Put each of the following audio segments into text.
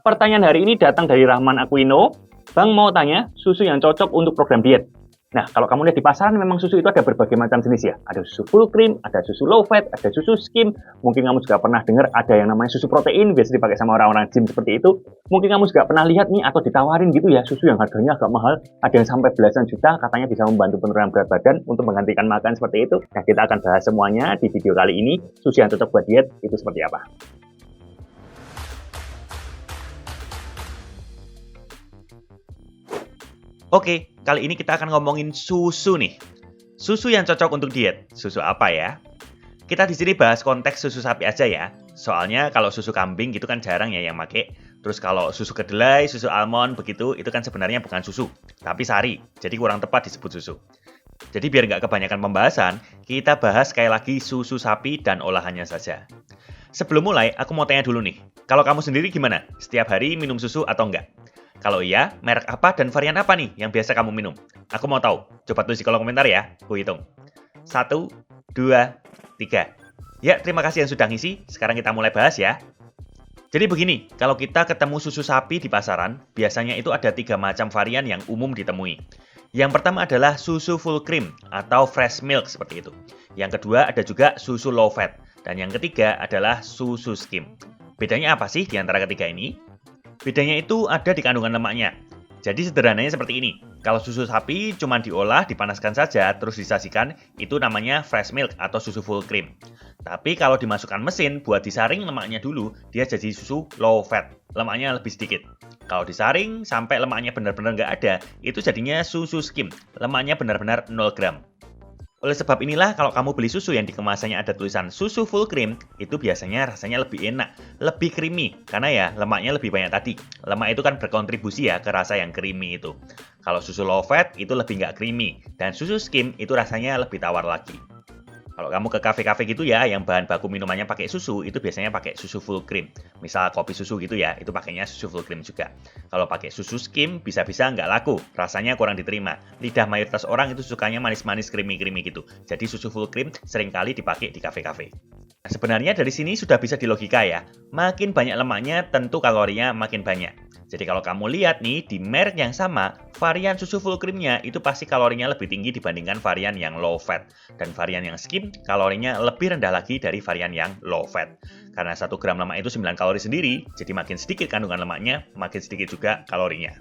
Pertanyaan hari ini datang dari Rahman Aquino. Bang mau tanya, susu yang cocok untuk program diet. Nah, kalau kamu lihat di pasaran memang susu itu ada berbagai macam jenis ya. Ada susu full cream, ada susu low fat, ada susu skim. Mungkin kamu juga pernah dengar ada yang namanya susu protein, biasa dipakai sama orang-orang gym seperti itu. Mungkin kamu juga pernah lihat nih atau ditawarin gitu ya, susu yang harganya agak mahal. Ada yang sampai belasan juta, katanya bisa membantu penurunan berat badan untuk menggantikan makan seperti itu. Nah, kita akan bahas semuanya di video kali ini. Susu yang cocok buat diet itu seperti apa? Oke, kali ini kita akan ngomongin susu nih. Susu yang cocok untuk diet. Susu apa ya? Kita di sini bahas konteks susu sapi aja ya. Soalnya kalau susu kambing gitu kan jarang ya yang make. Terus kalau susu kedelai, susu almond begitu, itu kan sebenarnya bukan susu, tapi sari. Jadi kurang tepat disebut susu. Jadi biar nggak kebanyakan pembahasan, kita bahas sekali lagi susu sapi dan olahannya saja. Sebelum mulai, aku mau tanya dulu nih. Kalau kamu sendiri gimana? Setiap hari minum susu atau enggak? Kalau iya, merek apa dan varian apa nih yang biasa kamu minum? Aku mau tahu. Coba tulis di kolom komentar ya. Aku hitung. 1, 2, 3. Ya, terima kasih yang sudah ngisi. Sekarang kita mulai bahas ya. Jadi begini, kalau kita ketemu susu sapi di pasaran, biasanya itu ada 3 macam varian yang umum ditemui. Yang pertama adalah susu full cream atau fresh milk seperti itu. Yang kedua ada juga susu low fat. Dan yang ketiga adalah susu skim. Bedanya apa sih di antara ketiga ini? Bedanya itu ada di kandungan lemaknya. Jadi sederhananya seperti ini. Kalau susu sapi cuma diolah, dipanaskan saja, terus disajikan, itu namanya fresh milk atau susu full cream. Tapi kalau dimasukkan mesin buat disaring lemaknya dulu, dia jadi susu low fat. Lemaknya lebih sedikit. Kalau disaring sampai lemaknya benar-benar nggak ada, itu jadinya susu skim. Lemaknya benar-benar 0 gram. Oleh sebab inilah kalau kamu beli susu yang di kemasannya ada tulisan susu full cream, itu biasanya rasanya lebih enak, lebih creamy, karena ya lemaknya lebih banyak tadi. Lemak itu kan berkontribusi ya ke rasa yang creamy itu. Kalau susu low fat itu lebih nggak creamy, dan susu skim itu rasanya lebih tawar lagi. Kalau kamu ke kafe-kafe gitu ya, yang bahan baku minumannya pakai susu, itu biasanya pakai susu full cream. Misal kopi susu gitu ya, itu pakainya susu full cream juga. Kalau pakai susu skim, bisa-bisa nggak laku, rasanya kurang diterima. Lidah mayoritas orang itu sukanya manis-manis creamy-creamy gitu. Jadi susu full cream seringkali dipakai di kafe-kafe. Nah, sebenarnya dari sini sudah bisa dilogika ya. Makin banyak lemaknya, tentu kalorinya makin banyak. Jadi kalau kamu lihat nih, di merek yang sama, varian susu full creamnya itu pasti kalorinya lebih tinggi dibandingkan varian yang low fat. Dan varian yang skim, kalorinya lebih rendah lagi dari varian yang low fat. Karena 1 gram lemak itu 9 kalori sendiri, jadi makin sedikit kandungan lemaknya, makin sedikit juga kalorinya.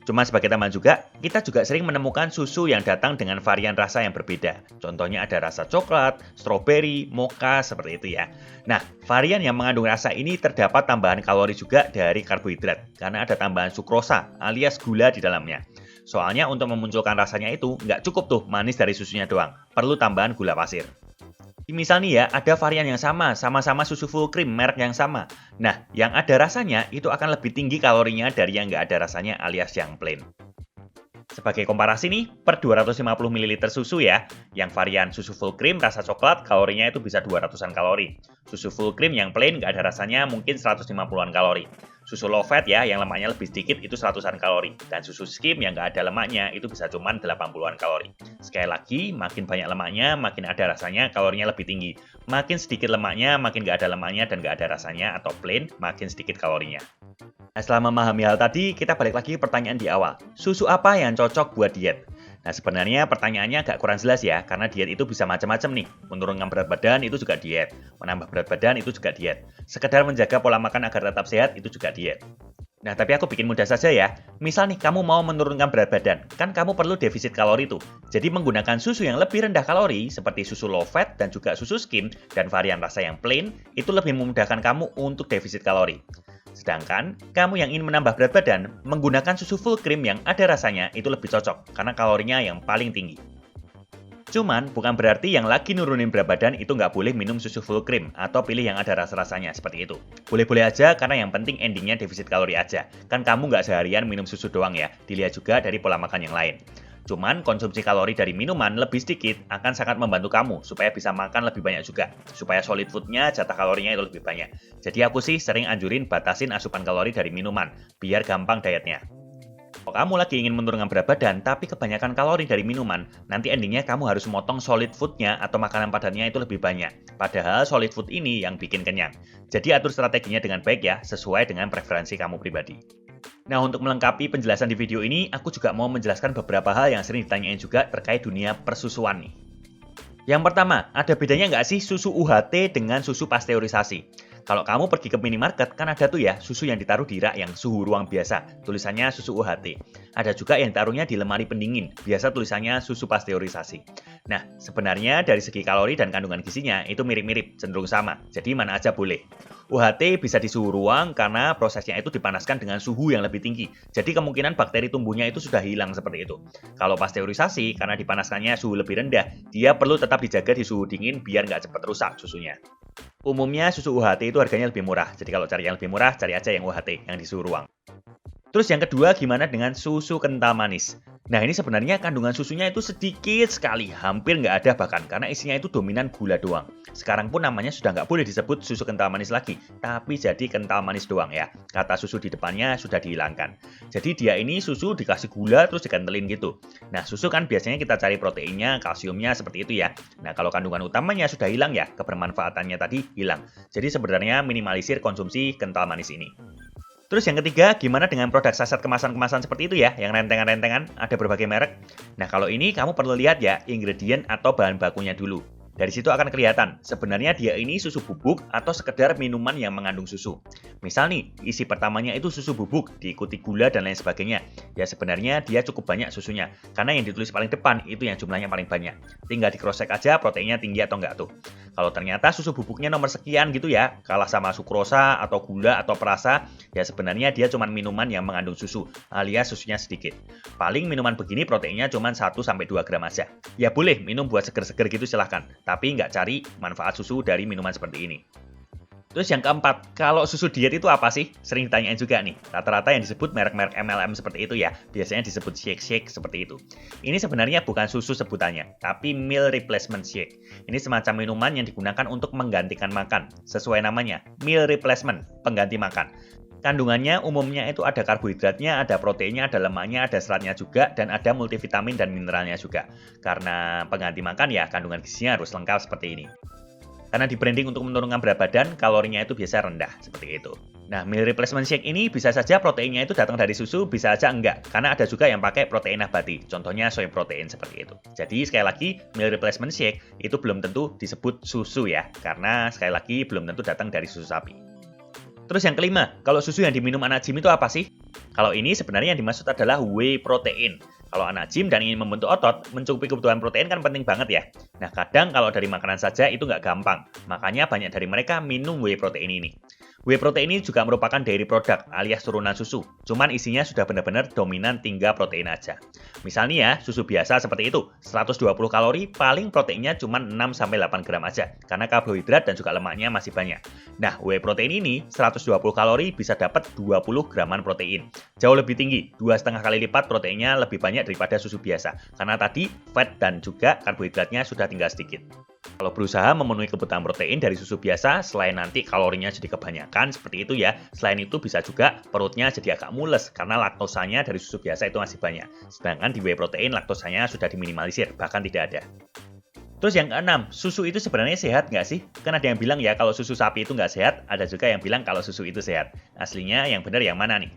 Cuma sebagai tambahan juga, kita juga sering menemukan susu yang datang dengan varian rasa yang berbeda. Contohnya ada rasa coklat, stroberi, mocha, seperti itu ya. Nah, varian yang mengandung rasa ini terdapat tambahan kalori juga dari karbohidrat, karena ada tambahan sukrosa alias gula di dalamnya. Soalnya untuk memunculkan rasanya itu, nggak cukup tuh manis dari susunya doang, perlu tambahan gula pasir. Misal nih ya, ada varian yang sama-sama susu full cream, merek yang sama. Nah, yang ada rasanya itu akan lebih tinggi kalorinya dari yang nggak ada rasanya alias yang plain. Sebagai komparasi nih, per 250 ml susu ya, yang varian susu full cream rasa coklat, kalorinya itu bisa 200-an kalori. Susu full cream yang plain nggak ada rasanya mungkin 150-an kalori. Susu low fat ya, yang lemaknya lebih sedikit itu 100-an kalori. Dan susu skim yang nggak ada lemaknya itu bisa cuman 80-an kalori. Sekali lagi, makin banyak lemaknya, makin ada rasanya, kalorinya lebih tinggi. Makin sedikit lemaknya, makin nggak ada lemaknya dan nggak ada rasanya atau plain, makin sedikit kalorinya. Nah, setelah memahami hal tadi, kita balik lagi ke pertanyaan di awal. Susu apa yang cocok buat diet? Nah, sebenarnya pertanyaannya agak kurang jelas ya, karena diet itu bisa macam-macam nih. Menurunkan berat badan itu juga diet, menambah berat badan itu juga diet. Sekedar menjaga pola makan agar tetap sehat itu juga diet. Nah, tapi aku bikin mudah saja ya. Misal nih, kamu mau menurunkan berat badan, kan kamu perlu defisit kalori tuh. Jadi menggunakan susu yang lebih rendah kalori, seperti susu low fat dan juga susu skim, dan varian rasa yang plain, itu lebih memudahkan kamu untuk defisit kalori. Sedangkan, kamu yang ingin menambah berat badan, menggunakan susu full cream yang ada rasanya itu lebih cocok, karena kalorinya yang paling tinggi. Cuman, bukan berarti yang lagi nurunin berat badan itu nggak boleh minum susu full cream, atau pilih yang ada rasa-rasanya, seperti itu. Boleh-boleh aja, karena yang penting endingnya defisit kalori aja. Kan kamu nggak seharian minum susu doang ya, dilihat juga dari pola makan yang lain. Cuman konsumsi kalori dari minuman lebih sedikit akan sangat membantu kamu supaya bisa makan lebih banyak juga. Supaya solid foodnya, jatah kalorinya itu lebih banyak. Jadi aku sih sering anjurin batasin asupan kalori dari minuman, biar gampang dietnya. Kalau kamu lagi ingin menurunkan berat badan, tapi kebanyakan kalori dari minuman, nanti endingnya kamu harus memotong solid food-nya atau makanan padatnya itu lebih banyak. Padahal solid food ini yang bikin kenyang. Jadi atur strateginya dengan baik ya, sesuai dengan preferensi kamu pribadi. Nah, untuk melengkapi penjelasan di video ini, aku juga mau menjelaskan beberapa hal yang sering ditanyain juga terkait dunia persusuan nih. Yang pertama, ada bedanya nggak sih susu UHT dengan susu pasteurisasi? Kalau kamu pergi ke minimarket, kan ada tuh ya susu yang ditaruh di rak yang suhu ruang biasa, tulisannya susu UHT. Ada juga yang taruhnya di lemari pendingin, biasa tulisannya susu pasteurisasi. Nah, sebenarnya dari segi kalori dan kandungan gizinya itu mirip-mirip, cenderung sama, jadi mana aja boleh. UHT bisa di suhu ruang karena prosesnya itu dipanaskan dengan suhu yang lebih tinggi, jadi kemungkinan bakteri tumbuhnya itu sudah hilang seperti itu. Kalau pasteurisasi, karena dipanaskannya suhu lebih rendah, dia perlu tetap dijaga di suhu dingin biar nggak cepat rusak susunya. Umumnya susu UHT itu harganya lebih murah, jadi kalau cari yang lebih murah, cari aja yang UHT, yang di suhu ruang. Terus yang kedua, gimana dengan susu kental manis? Nah, ini sebenarnya kandungan susunya itu sedikit sekali, hampir nggak ada bahkan, karena isinya itu dominan gula doang. Sekarang pun namanya sudah nggak boleh disebut susu kental manis lagi, tapi jadi kental manis doang ya. Kata susu di depannya sudah dihilangkan. Jadi dia ini susu dikasih gula terus dikentelin gitu. Nah, susu kan biasanya kita cari proteinnya, kalsiumnya seperti itu ya. Nah, kalau kandungan utamanya sudah hilang ya, kebermanfaatannya tadi hilang. Jadi sebenarnya minimalisir konsumsi kental manis ini. Terus yang ketiga, gimana dengan produk saset kemasan-kemasan seperti itu ya, yang rentengan-rentengan, ada berbagai merek. Nah, kalau ini kamu perlu lihat ya, ingredient atau bahan bakunya dulu. Dari situ akan kelihatan, sebenarnya dia ini susu bubuk atau sekedar minuman yang mengandung susu. Misal nih, isi pertamanya itu susu bubuk, diikuti gula dan lain sebagainya. Ya sebenarnya dia cukup banyak susunya, karena yang ditulis paling depan itu yang jumlahnya paling banyak. Tinggal di cross check aja proteinnya tinggi atau enggak tuh. Kalau ternyata susu bubuknya nomor sekian gitu ya, kalah sama sukrosa atau gula atau perasa, ya sebenarnya dia cuma minuman yang mengandung susu, alias susunya sedikit. Paling minuman begini proteinnya cuma 1-2 gram aja. Ya boleh minum buat seger-seger gitu silahkan, tapi nggak cari manfaat susu dari minuman seperti ini. Terus yang keempat, kalau susu diet itu apa sih? Sering ditanyain juga nih. Rata-rata yang disebut merek-merek MLM seperti itu ya, biasanya disebut shake-shake seperti itu. Ini sebenarnya bukan susu sebutannya, tapi meal replacement shake. Ini semacam minuman yang digunakan untuk menggantikan makan. Sesuai namanya, meal replacement, pengganti makan. Kandungannya umumnya itu ada karbohidratnya, ada proteinnya, ada lemaknya, ada seratnya juga, dan ada multivitamin dan mineralnya juga. Karena pengganti makan ya, kandungan gizinya harus lengkap seperti ini. Karena di branding untuk menurunkan berat badan, kalorinya itu biasa rendah, seperti itu. Nah, meal replacement shake ini bisa saja proteinnya itu datang dari susu, bisa aja enggak. Karena ada juga yang pakai protein nabati, contohnya soy protein seperti itu. Jadi, sekali lagi, meal replacement shake itu belum tentu disebut susu ya, karena sekali lagi belum tentu datang dari susu sapi. Terus yang kelima, kalau susu yang diminum anak gym itu apa sih? Kalau ini sebenarnya yang dimaksud adalah whey protein. Kalau anak gym dan ingin membentuk otot, mencukupi kebutuhan protein kan penting banget ya. Nah, kadang kalau dari makanan saja itu nggak gampang. Makanya banyak dari mereka minum whey protein ini. Whey protein ini juga merupakan dairy product alias turunan susu. Cuman isinya sudah benar-benar dominan tinggal protein aja. Misalnya ya, susu biasa seperti itu, 120 kalori, paling proteinnya cuma 6-8 gram aja. Karena karbohidrat dan juga lemaknya masih banyak. Nah, whey protein ini 120 kalori bisa dapat 20 graman protein. Jauh lebih tinggi, 2,5 kali lipat proteinnya lebih banyak daripada susu biasa. Karena tadi fat dan juga karbohidratnya sudah tinggal sedikit. Kalau berusaha memenuhi kebutuhan protein dari susu biasa, selain nanti kalorinya jadi kebanyakan, seperti itu ya, selain itu bisa juga perutnya jadi agak mules, karena laktosanya dari susu biasa itu masih banyak. Sedangkan di whey protein, laktosanya sudah diminimalisir, bahkan tidak ada. Terus yang keenam, susu itu sebenarnya sehat nggak sih? Kan ada yang bilang ya kalau susu sapi itu nggak sehat, ada juga yang bilang kalau susu itu sehat. Aslinya yang benar yang mana nih?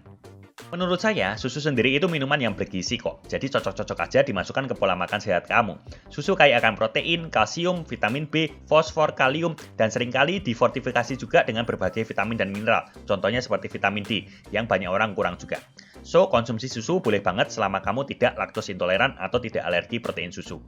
Menurut saya, susu sendiri itu minuman yang bergizi kok, jadi cocok-cocok aja dimasukkan ke pola makan sehat kamu. Susu kaya akan protein, kalsium, vitamin B, fosfor, kalium, dan seringkali difortifikasi juga dengan berbagai vitamin dan mineral, contohnya seperti vitamin D, yang banyak orang kurang juga. So, konsumsi susu boleh banget selama kamu tidak laktos intoleran atau tidak alergi protein susu.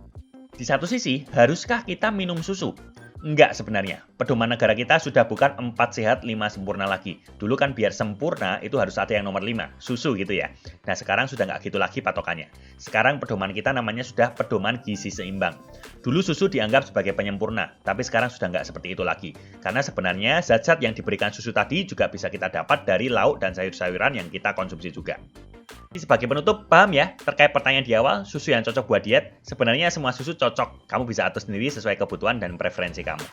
Di satu sisi, haruskah kita minum susu? Enggak sebenarnya. Pedoman negara kita sudah bukan 4 sehat 5 sempurna lagi. Dulu kan biar sempurna itu harus ada yang nomor 5, susu gitu ya. Nah sekarang sudah nggak gitu lagi patokannya. Sekarang pedoman kita namanya sudah pedoman gizi seimbang. Dulu susu dianggap sebagai penyempurna, tapi sekarang sudah nggak seperti itu lagi. Karena sebenarnya zat-zat yang diberikan susu tadi juga bisa kita dapat dari lauk dan sayur-sayuran yang kita konsumsi juga. Sebagai penutup, paham ya terkait pertanyaan di awal, susu yang cocok buat diet? Sebenarnya semua susu cocok, kamu bisa atur sendiri sesuai kebutuhan dan preferensi kamu.